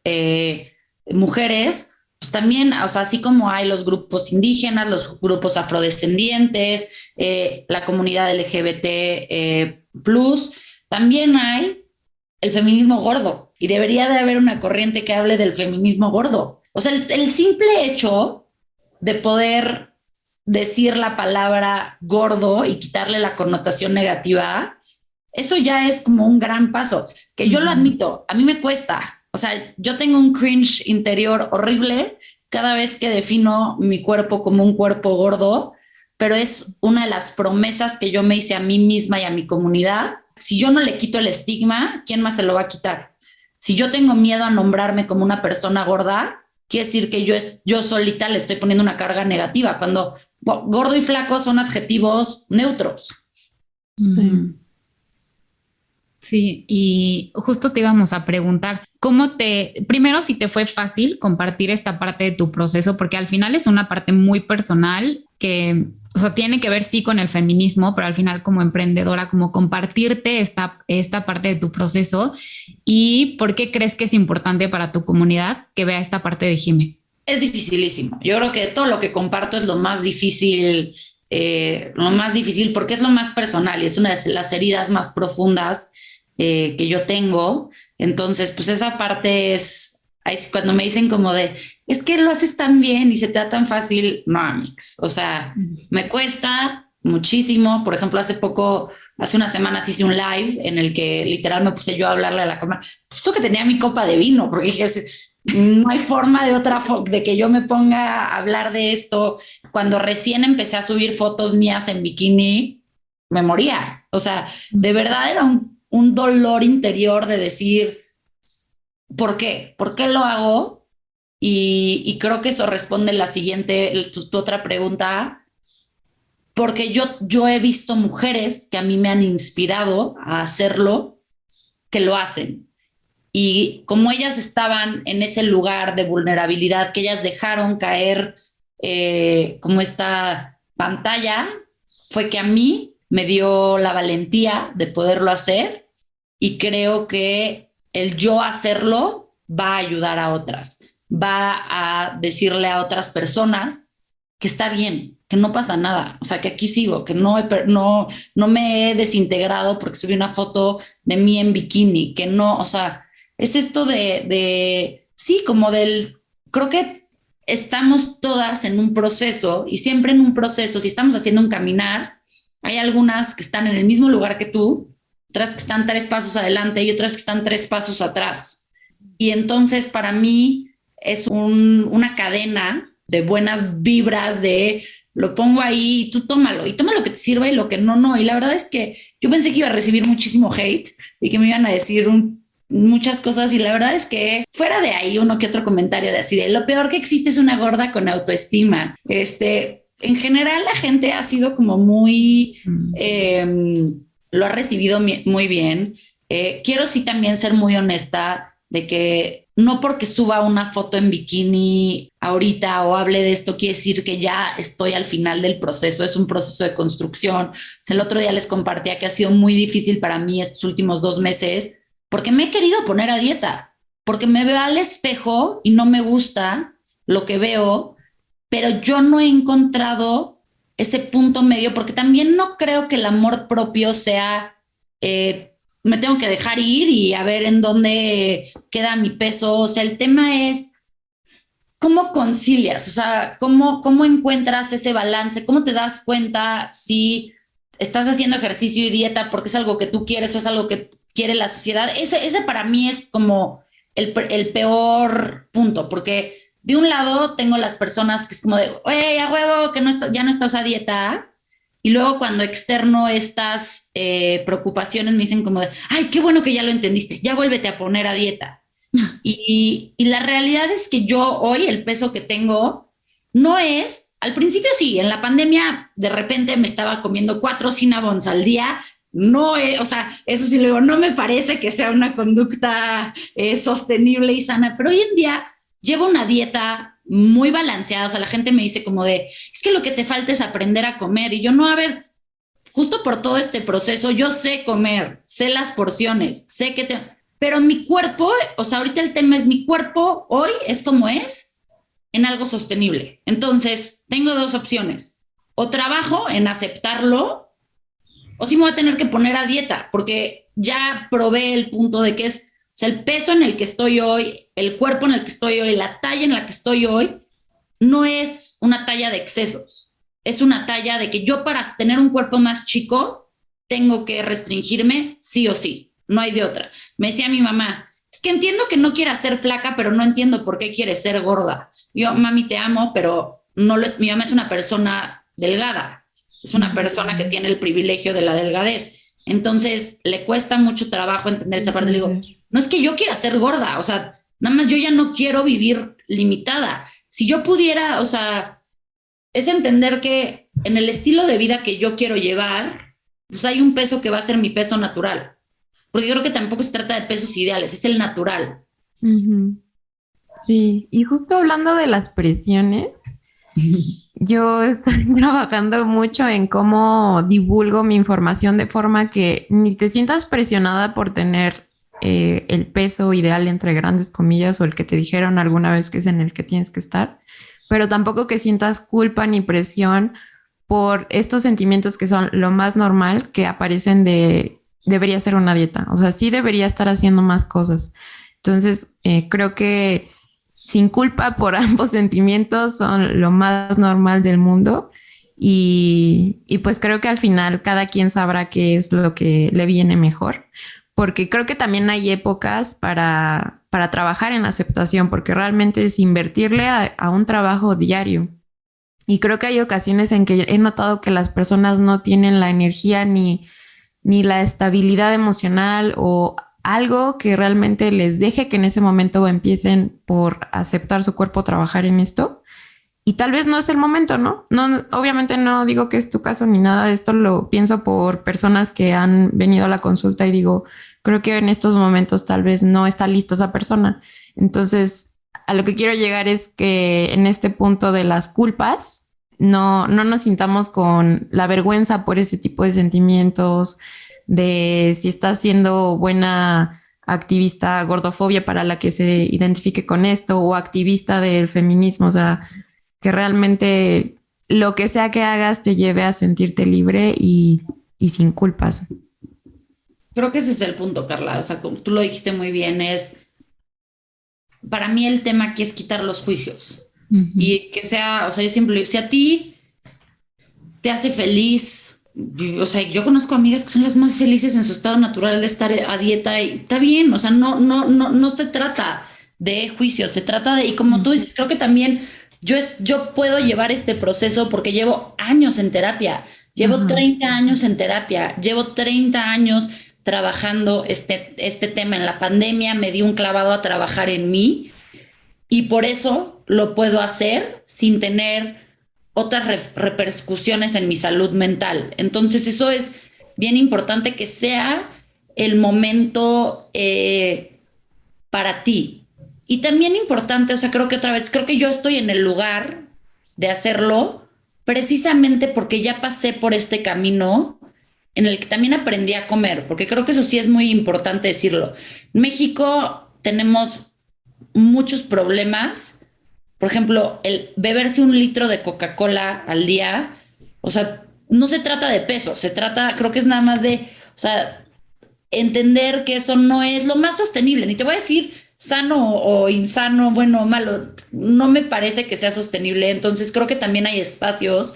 mujeres, pues también, o sea, así como hay los grupos indígenas, los grupos afrodescendientes, la comunidad LGBT+, también hay el feminismo gordo y debería de haber una corriente que hable del feminismo gordo. O sea, el simple hecho de poder decir la palabra gordo y quitarle la connotación negativa, eso ya es como un gran paso, que yo lo admito, a mí me cuesta. O sea, yo tengo un cringe interior horrible cada vez que defino mi cuerpo como un cuerpo gordo, pero es una de las promesas que yo me hice a mí misma y a mi comunidad. Si yo no le quito el estigma, ¿quién más se lo va a quitar? Si yo tengo miedo a nombrarme como una persona gorda, quiere decir que yo solita le estoy poniendo una carga negativa, cuando gordo y flaco son adjetivos neutros. Sí, y justo te íbamos a preguntar, primero si te fue fácil compartir esta parte de tu proceso, porque al final es una parte muy personal que, o sea, tiene que ver sí con el feminismo, pero al final como emprendedora, como compartirte esta parte de tu proceso. ¿Y por qué crees que es importante para tu comunidad que vea esta parte de Jime? Es dificilísimo. Yo creo que todo lo que comparto es lo más difícil lo más difícil porque es lo más personal y es una de las heridas más profundas que yo tengo. Entonces, pues esa parte es, ahí sí, cuando me dicen como de, es que lo haces tan bien y se te da tan fácil, no, amix, o sea, me cuesta muchísimo. Por ejemplo, hace unas semanas hice un live en el que literal me puse yo a hablarle a la cámara, justo que tenía mi copa de vino, porque dije, no hay forma de que yo me ponga a hablar de esto. Cuando recién empecé a subir fotos mías en bikini, me moría. O sea, de verdad era un dolor interior de decir, ¿por qué? ¿Por qué lo hago? Y creo que eso responde la siguiente, tu otra pregunta, porque yo he visto mujeres que a mí me han inspirado a hacerlo, que lo hacen. Y como ellas estaban en ese lugar de vulnerabilidad, que ellas dejaron caer como esta pantalla, fue que a mí me dio la valentía de poderlo hacer, y creo que el yo hacerlo va a ayudar a otras, va a decirle a otras personas que está bien, que no pasa nada, o sea, que aquí sigo, que no me he desintegrado porque subí una foto de mí en bikini, que no, o sea, es esto sí, como creo que estamos todas en un proceso, y siempre en un proceso, si estamos haciendo un caminar, hay algunas que están en el mismo lugar que tú, otras que están 3 pasos adelante y otras que están 3 pasos atrás. Y entonces para mí es una cadena de buenas vibras, de lo pongo ahí y tú tómalo, y toma lo que te sirva y lo que no, no. Y la verdad es que yo pensé que iba a recibir muchísimo hate y que me iban a decir muchas cosas, y la verdad es que fuera de ahí uno que otro comentario de así de lo peor que existe es una gorda con autoestima. En general la gente ha sido como muy, lo ha recibido muy bien. Quiero sí también ser muy honesta de que no porque suba una foto en bikini ahorita o hable de esto quiere decir que ya estoy al final del proceso. Es un proceso de construcción. O sea, el otro día les compartía que ha sido muy difícil para mí estos últimos 2 meses porque me he querido poner a dieta, porque me veo al espejo y no me gusta lo que veo, pero yo no he encontrado ese punto medio, porque también no creo que el amor propio sea, me tengo que dejar ir y a ver en dónde queda mi peso. O sea, el tema es cómo concilias, o sea, cómo encuentras ese balance, cómo te das cuenta si estás haciendo ejercicio y dieta porque es algo que tú quieres o es algo que quiere la sociedad. Ese para mí es como el peor punto, porque de un lado tengo las personas que es como de, oye, a huevo, que ya no estás a dieta. Y luego cuando externo estas preocupaciones me dicen como de, ay, qué bueno que ya lo entendiste, ya vuélvete a poner a dieta. Y la realidad es que yo hoy el peso que tengo no es, al principio sí, en la pandemia de repente me estaba comiendo 4 Cinnabons al día. No, o sea, eso sí lo digo, no me parece que sea una conducta sostenible y sana, pero hoy en día llevo una dieta muy balanceada. O sea, la gente me dice como de, es que lo que te falta es aprender a comer. Y yo no, a ver, justo por todo este proceso, yo sé comer, sé las porciones, sé pero mi cuerpo, o sea, ahorita el tema es mi cuerpo hoy es como es en algo sostenible. Entonces, tengo 2 opciones. O trabajo en aceptarlo, o sí me voy a tener que poner a dieta, porque ya probé el punto de que es, o sea, el peso en el que estoy hoy, el cuerpo en el que estoy hoy, la talla en la que estoy hoy, no es una talla de excesos. Es una talla de que yo para tener un cuerpo más chico tengo que restringirme sí o sí. No hay de otra. Me decía mi mamá, es que entiendo que no quieras ser flaca, pero no entiendo por qué quieres ser gorda. Yo, mami, te amo, pero mi mamá es una persona delgada. Es una persona que tiene el privilegio de la delgadez. Entonces, le cuesta mucho trabajo entender esa parte. Le digo, no es que yo quiera ser gorda, o sea, nada más yo ya no quiero vivir limitada. Si yo pudiera, o sea, es entender que en el estilo de vida que yo quiero llevar, pues hay un peso que va a ser mi peso natural. Porque yo creo que tampoco se trata de pesos ideales, es el natural. Uh-huh. Sí, y justo hablando de las presiones, yo estoy trabajando mucho en cómo divulgo mi información de forma que ni te sientas presionada por tener el peso ideal entre grandes comillas o el que te dijeron alguna vez que es en el que tienes que estar, pero tampoco que sientas culpa ni presión por estos sentimientos que son lo más normal que aparecen debería ser una dieta. O sea, sí debería estar haciendo más cosas. Entonces, creo que sin culpa por ambos sentimientos son lo más normal del mundo. Y pues creo que al final cada quien sabrá qué es lo que le viene mejor, porque creo que también hay épocas para trabajar en aceptación, porque realmente es invertirle a un trabajo diario. Y creo que hay ocasiones en que he notado que las personas no tienen la energía ni la estabilidad emocional o algo que realmente les deje que en ese momento empiecen por aceptar su cuerpo, trabajar en esto. Y tal vez no es el momento, ¿no? Obviamente no digo que es tu caso ni nada de esto, lo pienso por personas que han venido a la consulta y digo, creo que en estos momentos tal vez no está lista esa persona. Entonces, a lo que quiero llegar es que en este punto de las culpas, no nos sintamos con la vergüenza por ese tipo de sentimientos, de si está siendo buena activista gordofobia para la que se identifique con esto o activista del feminismo, o sea, que realmente lo que sea que hagas te lleve a sentirte libre y sin culpas. Creo que ese es el punto, Carla. O sea, como tú lo dijiste muy bien, para mí el tema aquí es quitar los juicios. Y que sea, o sea, yo siempre, si a ti te hace feliz, o sea, yo conozco amigas que son las más felices en su estado natural de estar a dieta y está bien, o sea, no se trata de juicios, se trata de, y como tú dices, creo que también yo puedo llevar este proceso porque llevo años en terapia, llevo 30 años en terapia, llevo 30 años trabajando este tema. En la pandemia me di un clavado a trabajar en mí y por eso lo puedo hacer sin tener otras repercusiones en mi salud mental. Entonces eso es bien importante, que sea el momento para ti. Y también importante, o sea, creo que yo estoy en el lugar de hacerlo precisamente porque ya pasé por este camino en el que también aprendí a comer, porque creo que eso sí es muy importante decirlo. En México tenemos muchos problemas. Por ejemplo, el beberse 1 litro de Coca-Cola al día, o sea, no se trata de peso, se trata, creo que es nada más de, o sea, entender que eso no es lo más sostenible. Ni te voy a decir sano o insano, bueno o malo, no me parece que sea sostenible. Entonces creo que también hay espacios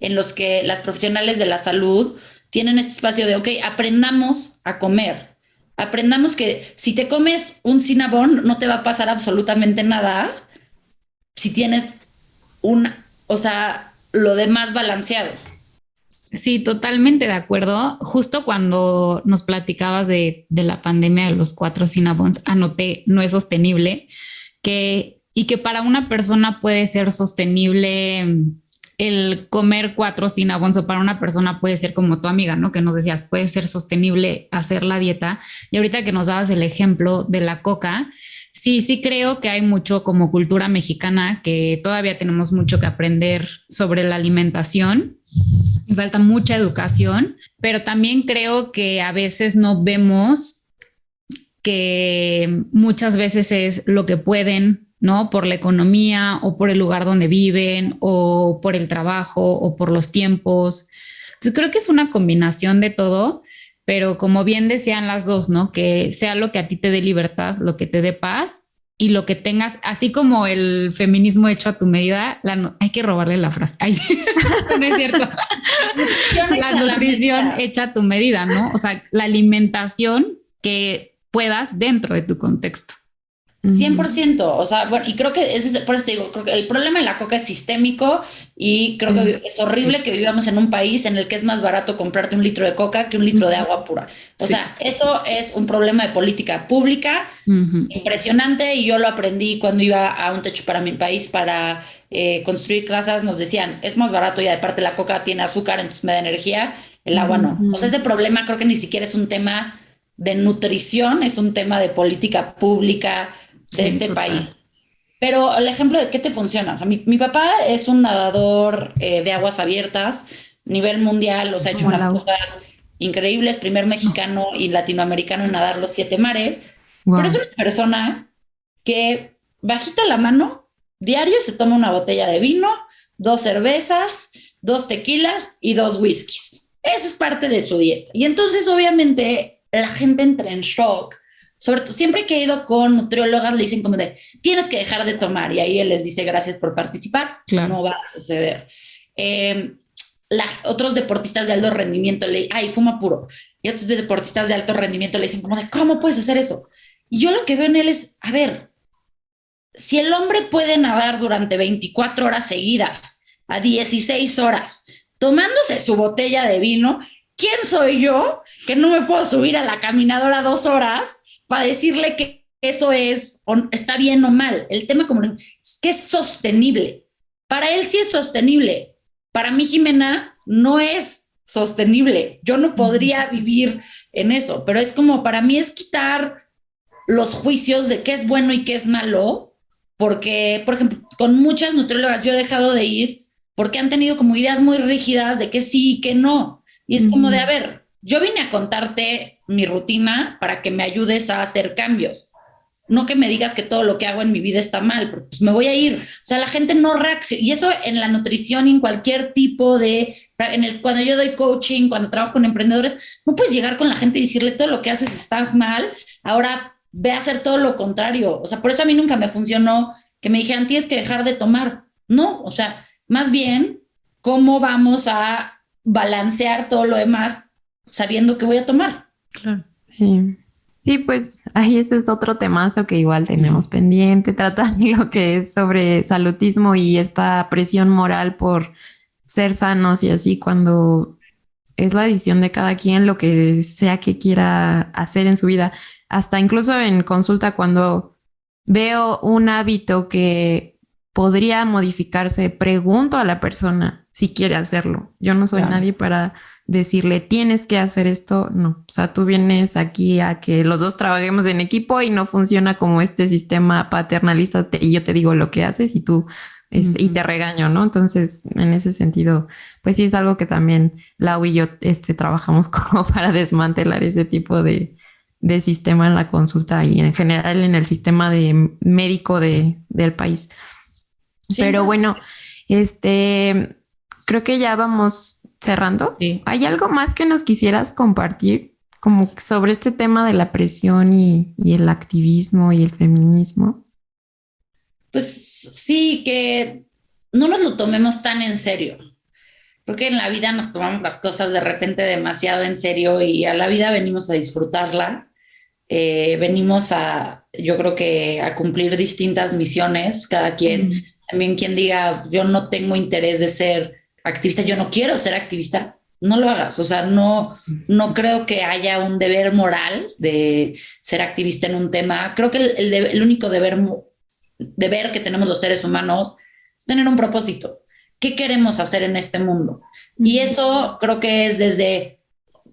en los que las profesionales de la salud tienen este espacio de, ok, aprendamos a comer. Aprendamos que si te comes un Cinnabon no te va a pasar absolutamente nada si tienes o sea, lo demás balanceado. Sí, totalmente de acuerdo. Justo cuando nos platicabas de la pandemia de los 4 Cinnabons, anoté, no es sostenible, y que para una persona puede ser sostenible el comer 4 Cinnabons, o para una persona puede ser como tu amiga, ¿no? Que nos decías, puede ser sostenible hacer la dieta. Y ahorita que nos dabas el ejemplo de la coca, sí creo que hay mucho como cultura mexicana, que todavía tenemos mucho que aprender sobre la alimentación. Me falta mucha educación, pero también creo que a veces no vemos que muchas veces es lo que pueden, ¿no? Por la economía o por el lugar donde viven o por el trabajo o por los tiempos. Entonces creo que es una combinación de todo, pero como bien decían las dos, ¿no? Que sea lo que a ti te dé libertad, lo que te dé paz y lo que tengas, así como el feminismo hecho a tu medida, hay que robarle la frase. Ay, no es cierto. La nutrición hecha a tu medida, ¿no? O sea, la alimentación que puedas dentro de tu contexto. 100%, o sea, bueno, y creo que por eso te digo, creo que el problema de la coca es sistémico y creo que es horrible que vivamos en un país en el que es más barato comprarte 1 litro de coca que 1 litro de agua pura. O sea, eso es un problema de política pública impresionante, y yo lo aprendí cuando iba a Un Techo para mi país para construir casas. Nos decían, es más barato y aparte la coca tiene azúcar, entonces me da energía, el agua no. O sea, ese problema creo que ni siquiera es un tema de nutrición, es un tema de política pública de este país. Pero el ejemplo de qué te funciona. O sea, mi papá es un nadador de aguas abiertas, nivel mundial, o sea, ha hecho unas cosas increíbles, primer mexicano y latinoamericano en nadar los 7 mares. Pero es una persona que bajita la mano, diario se toma una botella de vino, 2 cervezas, 2 tequilas y 2 whiskies. Esa es parte de su dieta. Y entonces, obviamente, la gente entra en shock. Sobre todo, siempre que he ido con nutriólogas, le dicen como de, tienes que dejar de tomar. Y ahí él les dice, gracias por participar. Claro. No va a suceder. Otros deportistas de alto rendimiento fuma puro. Y otros deportistas de alto rendimiento le dicen como de, ¿cómo puedes hacer eso? Y yo lo que veo en él es, a ver, si el hombre puede nadar durante 24 horas seguidas, a 16 horas, tomándose su botella de vino, ¿quién soy yo que no me puedo subir a la caminadora 2 horas para decirle que eso está bien o mal? El tema como es que es sostenible. Para él sí es sostenible. Para mí, Jimena, no es sostenible. Yo no podría vivir en eso, pero es como, para mí es quitar los juicios de qué es bueno y qué es malo, porque, por ejemplo, con muchas nutriólogas yo he dejado de ir porque han tenido como ideas muy rígidas de que sí y que no. Y es como de, a ver, yo vine a contarte mi rutina para que me ayudes a hacer cambios. No que me digas que todo lo que hago en mi vida está mal, porque pues me voy a ir. O sea, la gente no reacciona. Y eso en la nutrición y en cualquier tipo cuando yo doy coaching, cuando trabajo con emprendedores, no puedes llegar con la gente y decirle todo lo que haces estás mal, ahora ve a hacer todo lo contrario. O sea, por eso a mí nunca me funcionó que me dijeran, tienes que dejar de tomar. No, o sea, más bien, ¿cómo vamos a balancear todo lo demás sabiendo que voy a tomar? Claro. Sí. Sí, pues ahí ese es otro temazo que igual tenemos pendiente, tratar lo que es sobre salutismo y esta presión moral por ser sanos y así, cuando es la decisión de cada quien lo que sea que quiera hacer en su vida. Hasta incluso en consulta, cuando veo un hábito que podría modificarse, pregunto a la persona si quiere hacerlo. Yo no soy nadie para decirle, tienes que hacer esto. No, o sea, tú vienes aquí a que los dos trabajemos en equipo y no funciona como este sistema paternalista y yo te digo lo que haces y tú y te regaño, ¿no? Entonces, en ese sentido, pues sí es algo que también Lau y yo trabajamos como para desmantelar ese tipo de sistema en la consulta y en general en el sistema de médico del país. Sí, pero bueno, creo que ya vamos cerrando. Sí. ¿Hay algo más que nos quisieras compartir como sobre este tema de la presión y el activismo y el feminismo? Pues sí, que no nos lo tomemos tan en serio. Creo que en la vida nos tomamos las cosas de repente demasiado en serio y a la vida venimos a disfrutarla. Venimos yo creo que a cumplir distintas misiones, cada quien. También quien diga, yo no tengo interés de ser activista, yo no quiero ser activista, no lo hagas. O sea, no creo que haya un deber moral de ser activista en un tema. Creo que el único deber que tenemos los seres humanos es tener un propósito. ¿Qué queremos hacer en este mundo? Y eso creo que es desde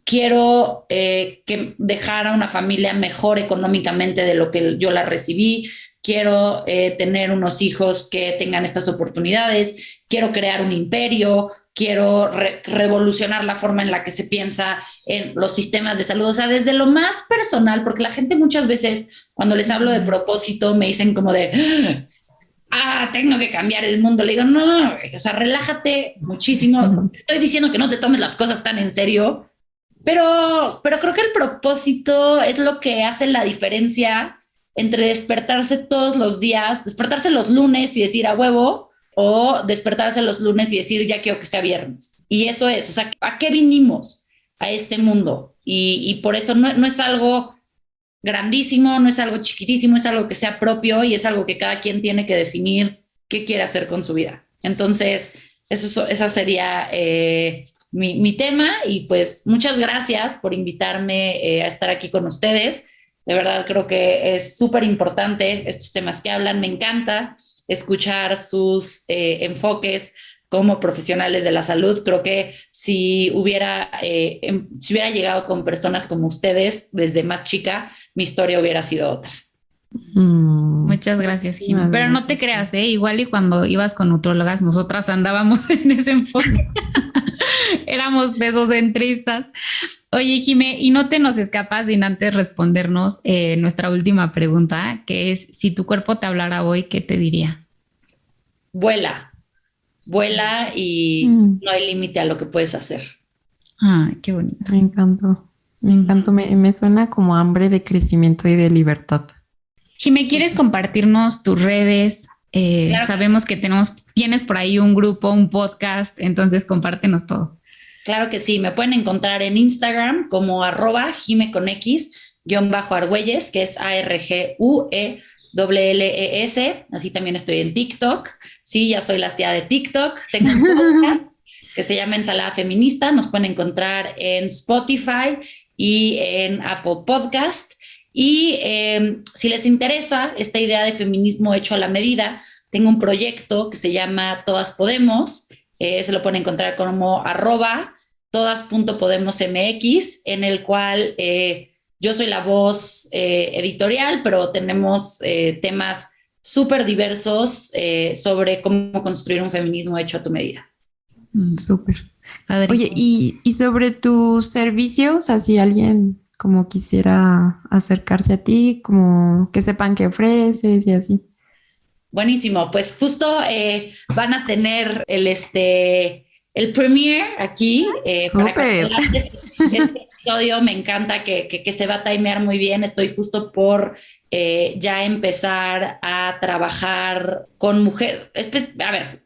quiero que dejar a una familia mejor económicamente de lo que yo la recibí, quiero tener unos hijos que tengan estas oportunidades, quiero crear un imperio, quiero revolucionar la forma en la que se piensa en los sistemas de salud, o sea, desde lo más personal, porque la gente muchas veces cuando les hablo de propósito me dicen como de, tengo que cambiar el mundo. Le digo, no, o sea, relájate muchísimo. Estoy diciendo que no te tomes las cosas tan en serio, pero creo que el propósito es lo que hace la diferencia entre despertarse todos los días, despertarse los lunes y decir a huevo, o despertarse los lunes y decir ya quiero que sea viernes. Y eso es, o sea, ¿a qué vinimos a este mundo? Y por eso no es algo grandísimo, no es algo chiquitísimo, es algo que sea propio y es algo que cada quien tiene que definir qué quiere hacer con su vida. Entonces, esa sería mi tema y pues muchas gracias por invitarme a estar aquí con ustedes. De verdad creo que es súper importante estos temas que hablan. Me encanta escuchar sus enfoques como profesionales de la salud. Creo que si hubiera llegado con personas como ustedes desde más chica, mi historia hubiera sido otra. Muchas gracias, Jim. Pero no te creas, igual y cuando ibas con nutrólogas, nosotras andábamos en ese enfoque. Éramos mesocentristas. Oye, Jimé, y no te nos escapas sin antes respondernos nuestra última pregunta, que es, si tu cuerpo te hablara hoy, ¿qué te diría? Vuela. vuela y no hay límite a lo que puedes hacer. Ah, qué bonito. Me encantó. Me suena como hambre de crecimiento y de libertad. Jimé, ¿quieres compartirnos tus redes? Claro. Sabemos que tienes por ahí un grupo, un podcast, entonces compártenos todo. Claro que sí, me pueden encontrar en Instagram como @Jime_Argüelles, que es ARGUELLES. Así también estoy en TikTok. Sí, ya soy la tía de TikTok. Tengo un podcast que se llama Ensalada Feminista. Nos pueden encontrar en Spotify y en Apple Podcast. Y si les interesa esta idea de feminismo hecho a la medida, tengo un proyecto que se llama Todas Podemos. Se lo pueden encontrar como @todas.podemosmx, en el cual yo soy la voz editorial, pero tenemos temas súper diversos sobre cómo construir un feminismo hecho a tu medida. Súper. Padrísimo. Oye, y sobre tu servicio, o sea, si alguien como quisiera acercarse a ti, como que sepan qué ofreces y así. Buenísimo, pues justo van a tener el premiere aquí. Para que este episodio me encanta que se va a timear muy bien. Estoy justo por ya empezar a trabajar con mujeres. A ver,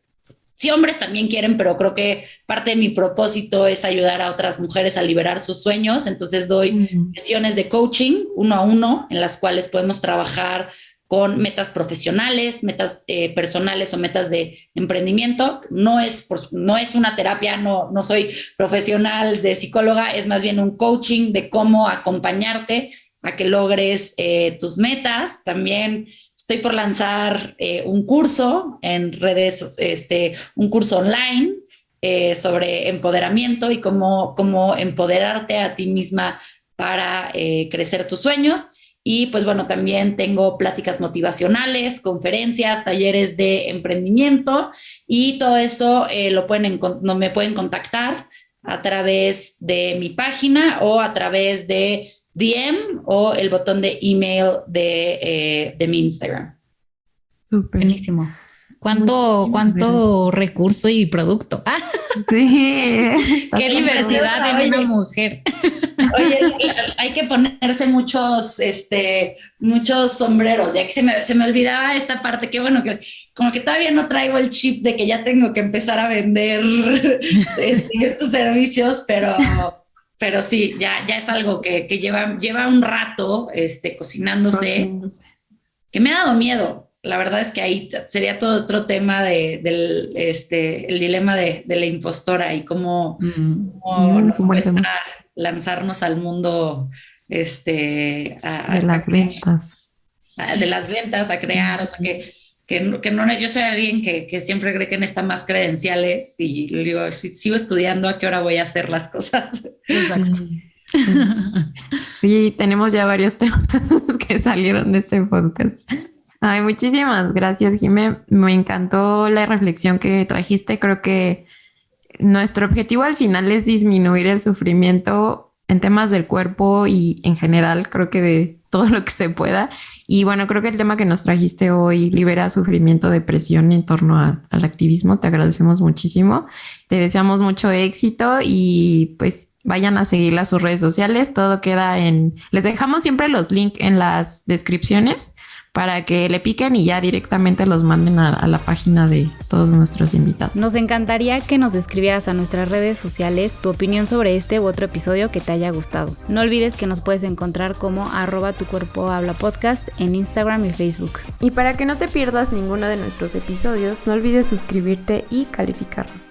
sí, hombres también quieren, pero creo que parte de mi propósito es ayudar a otras mujeres a liberar sus sueños. Entonces doy sesiones de coaching 1 a 1 en las cuales podemos trabajar con metas profesionales, metas personales o metas de emprendimiento. No es una terapia, no soy profesional de psicóloga, es más bien un coaching de cómo acompañarte a que logres tus metas. También estoy por lanzar un curso en redes, un curso online sobre empoderamiento y cómo empoderarte a ti misma para crecer tus sueños. Y pues bueno, también tengo pláticas motivacionales, conferencias, talleres de emprendimiento y todo eso me pueden contactar a través de mi página o a través de DM o el botón de email de mi Instagram. Súper. Buenísimo. ¿Cuánto recurso y producto? Sí. Qué diversidad en una mujer. Oye, hay que ponerse muchos sombreros, ya que se me olvidaba esta parte, que bueno, que como que todavía no traigo el chip de que ya tengo que empezar a vender estos servicios, pero sí, ya es algo que lleva un rato cocinándose, que me ha dado miedo. La verdad es que ahí sería todo otro tema el dilema de la impostora y cómo nos cuesta lanzarnos al mundo de las ventas, a crear, o sea, que no, yo soy alguien que siempre cree que necesita más credenciales y le digo, si sigo estudiando, ¿a qué hora voy a hacer las cosas? Exacto. Sí, tenemos ya varios temas que salieron de este podcast. Ay, muchísimas gracias, Jimé. Me encantó la reflexión que trajiste. Creo que nuestro objetivo al final es disminuir el sufrimiento en temas del cuerpo y en general, creo que de todo lo que se pueda. Y bueno, creo que el tema que nos trajiste hoy libera sufrimiento, depresión en torno al activismo. Te agradecemos muchísimo. Te deseamos mucho éxito y pues vayan a seguirla a sus redes sociales. Todo queda les dejamos siempre los links en las descripciones para que le piquen y ya directamente los manden a la página de todos nuestros invitados. Nos encantaría que nos escribieras a nuestras redes sociales tu opinión sobre este u otro episodio que te haya gustado. No olvides que nos puedes encontrar como @tucuerpohablapodcast en Instagram y Facebook. Y para que no te pierdas ninguno de nuestros episodios, no olvides suscribirte y calificarnos.